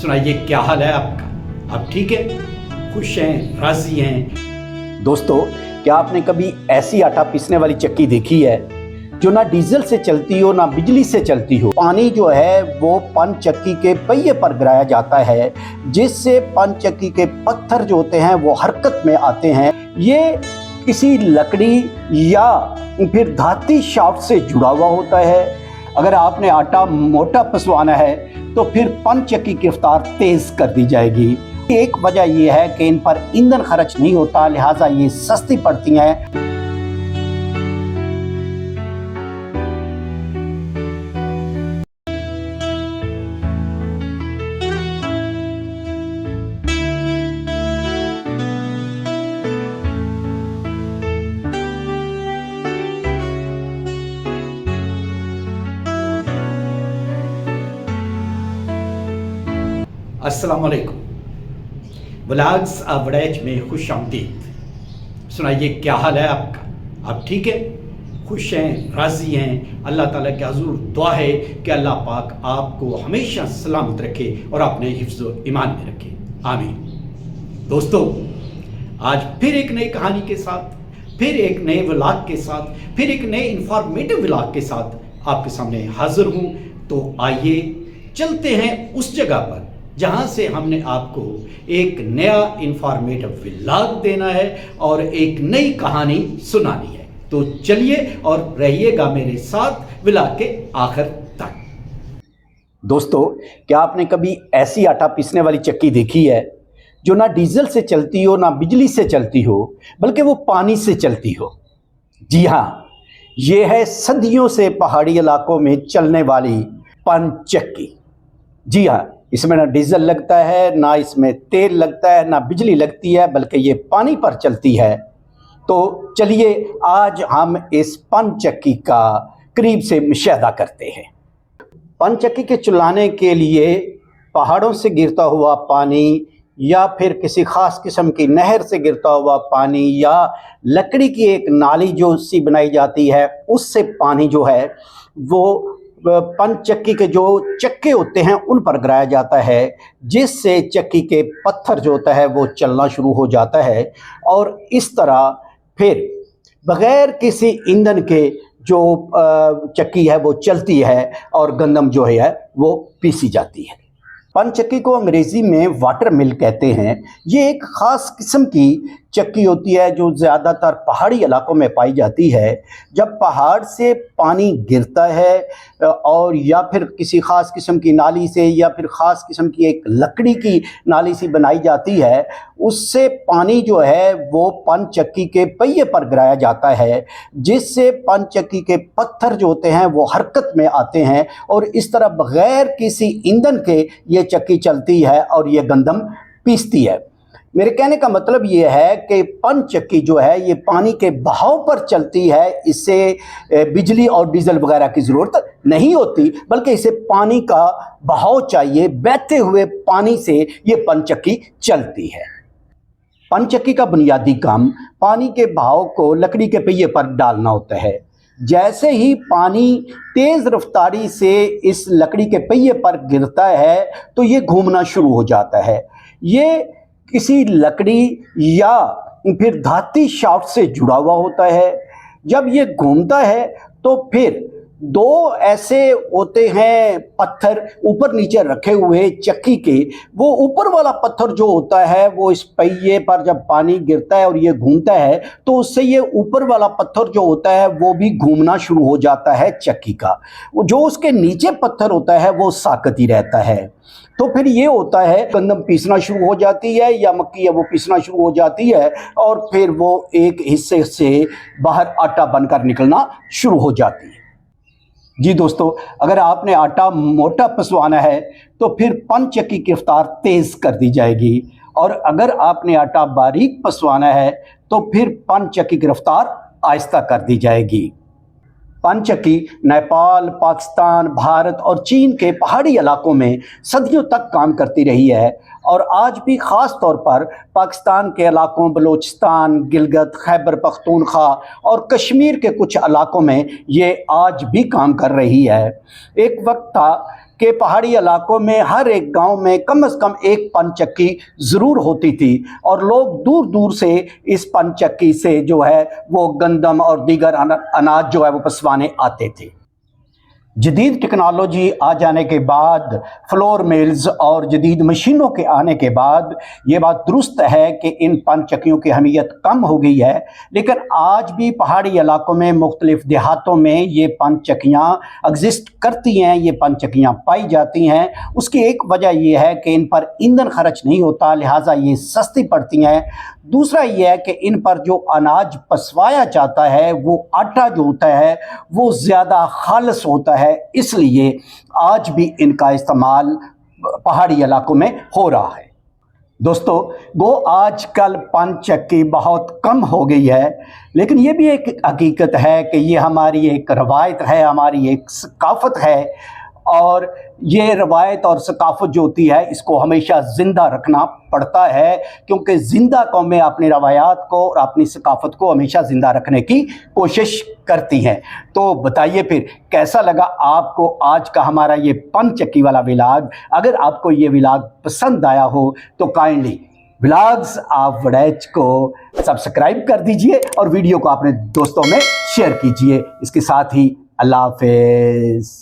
सुनाइए, क्या हाल है आपका? आप ठीक है, खुश हैं, राजी हैं? दोस्तों, क्या आपने कभी ऐसी आटा पीसने वाली चक्की देखी है जो ना डीजल से चलती हो ना बिजली से चलती हो? पानी जो है वो पन चक्की के पहिए पर गिराया जाता है, जिससे पन चक्की के पत्थर जो होते हैं वो हरकत में आते हैं। ये किसी लकड़ी या फिर धाती शाफ्ट से जुड़ा हुआ होता है। अगर आपने आटा मोटा पिसवाना है तो फिर पन चक्की की रफ्तार तेज कर दी जाएगी। एक वजह यह है कि इन पर ईंधन खर्च नहीं होता, लिहाजा ये सस्ती पड़ती हैं। अस्सलाम वालेकुम। व्लॉग्स अवड़ैच में खुश आमदीद। सुनाइए, क्या हाल है आपका? आप ठीक है, खुश हैं, राजी हैं? अल्लाह ताला के हुज़ूर दुआ है कि अल्लाह पाक आपको हमेशा सलामत रखे और अपने हिफ्ज़ ईमान में रखे, आमीन। दोस्तों, आज फिर एक नई कहानी के साथ, फिर एक नए व्लॉग के साथ, फिर एक नए इंफॉर्मेटिव व्लॉग के साथ आपके सामने हाजिर हूँ। तो आइए चलते हैं उस जगह पर जहां से हमने आपको एक नया इंफॉर्मेटिव व्लॉग देना है और एक नई कहानी सुनानी है। तो चलिए और रहिएगा मेरे साथ व्लॉग के आखिर तक। दोस्तों, क्या आपने कभी ऐसी आटा पीसने वाली चक्की देखी है जो ना डीजल से चलती हो ना बिजली से चलती हो, बल्कि वो पानी से चलती हो? जी हाँ, ये है सदियों से पहाड़ी इलाकों में चलने वाली पन चक्की। जी हाँ, इसमें ना डीजल लगता है, ना इसमें तेल लगता है, ना बिजली लगती है, बल्कि ये पानी पर चलती है। तो चलिए आज हम इस पन चक्की का करीब से मुशाहिदा करते हैं। पन चक्की के चलाने के लिए पहाड़ों से गिरता हुआ पानी या फिर किसी ख़ास किस्म की नहर से गिरता हुआ पानी या लकड़ी की एक नाली जो सी बनाई जाती है, उससे पानी जो है वो पन चक्की के जो चक्के होते हैं उन पर गिराया जाता है, जिससे चक्की के पत्थर जो होता है वो चलना शुरू हो जाता है। और इस तरह फिर बग़ैर किसी ईंधन के जो चक्की है वो चलती है और गंदम जो है वो पीसी जाती है। पन चक्की को अंग्रेज़ी में वाटर मिल कहते हैं। ये एक ख़ास किस्म की चक्की होती है जो ज़्यादातर पहाड़ी इलाकों में पाई जाती है। जब पहाड़ से पानी गिरता है और या फिर किसी ख़ास किस्म की नाली से या फिर ख़ास किस्म की एक लकड़ी की नाली सी बनाई जाती है, उससे पानी जो है वो पन चक्की के पहिए पर गिराया जाता है, जिससे पन चक्की के पत्थर जो होते हैं वो हरकत में आते हैं और इस तरह बग़ैर किसी ईंधन के ये चक्की चलती है और ये गंदम पीसती है। मेरे कहने का मतलब ये है कि पन चक्की जो है ये पानी के बहाव पर चलती है। इससे बिजली और डीजल वगैरह की ज़रूरत नहीं होती, बल्कि इसे पानी का बहाव चाहिए। बहते हुए पानी से ये पन चक्की चलती है। पन चक्की का बुनियादी काम पानी के बहाव को लकड़ी के पहिए पर डालना होता है। जैसे ही पानी तेज़ रफ्तारी से इस लकड़ी के पहिए पर गिरता है तो ये घूमना शुरू हो जाता है। ये किसी लकड़ी या फिर धाती शाफ्ट से जुड़ा हुआ होता है। जब ये घूमता है तो फिर दो ऐसे होते हैं पत्थर ऊपर नीचे रखे हुए चक्की के। वो ऊपर वाला पत्थर जो होता है वो इस पहिए पर जब पानी गिरता है और ये घूमता है तो उससे ये ऊपर वाला पत्थर जो होता है वो भी घूमना शुरू हो जाता है चक्की का। जो उसके नीचे पत्थर होता है वो साकत ही रहता है। तो फिर ये होता है गंदम पीसना शुरू हो जाती है या मक्की है वो पीसना शुरू हो जाती है और फिर वो एक हिस्से से बाहर आटा बनकर निकलना शुरू हो जाती है। जी दोस्तों, अगर आपने आटा मोटा पिसवाना है तो फिर पन चक्की की रफ्तार तेज कर दी जाएगी और अगर आपने आटा बारीक पिसवाना है तो फिर पन चक्की की रफ्तार आहिस्ता कर दी जाएगी। पन चक्की नेपाल, पाकिस्तान, भारत और चीन के पहाड़ी इलाकों में सदियों तक काम करती रही है और आज भी ख़ास तौर पर पाकिस्तान के इलाकों बलूचिस्तान, गिलगित, खैबर पख्तूनख्वा और कश्मीर के कुछ इलाकों में ये आज भी काम कर रही है। एक वक्त था कि पहाड़ी इलाकों में हर एक गांव में कम से कम एक पनचक्की ज़रूर होती थी और लोग दूर दूर से इस पनचक्की से जो है वो गंदम और दीगर अनाज जो है वो पिसवाने आते थे। जदीद टेक्नोलॉजी आ जाने के बाद, फ्लोर मिल्स और जदीद मशीनों के आने के बाद ये बात दुरुस्त है कि इन पनचक्कियों की अहमियत कम हो गई है, लेकिन आज भी पहाड़ी इलाकों में मुख्तलिफ देहातों में ये पनचक्कियाँ एग्जिस्ट करती हैं, ये पनचक्कियाँ पाई जाती हैं। उसकी एक वजह यह है कि इन पर ईंधन खर्च नहीं होता, लिहाजा ये सस्ती पड़ती हैं। दूसरा यह है कि इन पर जो अनाज पसवाया जाता है, वो आटा जो होता है वो ज़्यादा खालिस होता है, इसलिए आज भी इनका इस्तेमाल पहाड़ी इलाकों में हो रहा है। दोस्तों, गो आजकल पनचक्की बहुत कम हो गई है, लेकिन ये भी एक हकीकत है कि ये हमारी एक रवायत है, हमारी एक सकाफ़त है, और ये रवायत और सकाफ़त जो होती है इसको हमेशा ज़िंदा रखना पड़ता है, क्योंकि ज़िंदा कौमें अपनी रवायात को और अपनी सकाफ़त को हमेशा ज़िंदा रखने की कोशिश करती हैं। तो बताइए फिर कैसा लगा आपको आज का हमारा ये पनचक्की वाला व्लॉग। अगर आपको ये व्लॉग पसंद आया हो तो काइंडली व्लॉग्स ऑफ वड़ैच को सब्सक्राइब कर दीजिए और वीडियो को अपने दोस्तों में शेयर कीजिए। इसके साथ ही अल्लाह हाफ़िज़।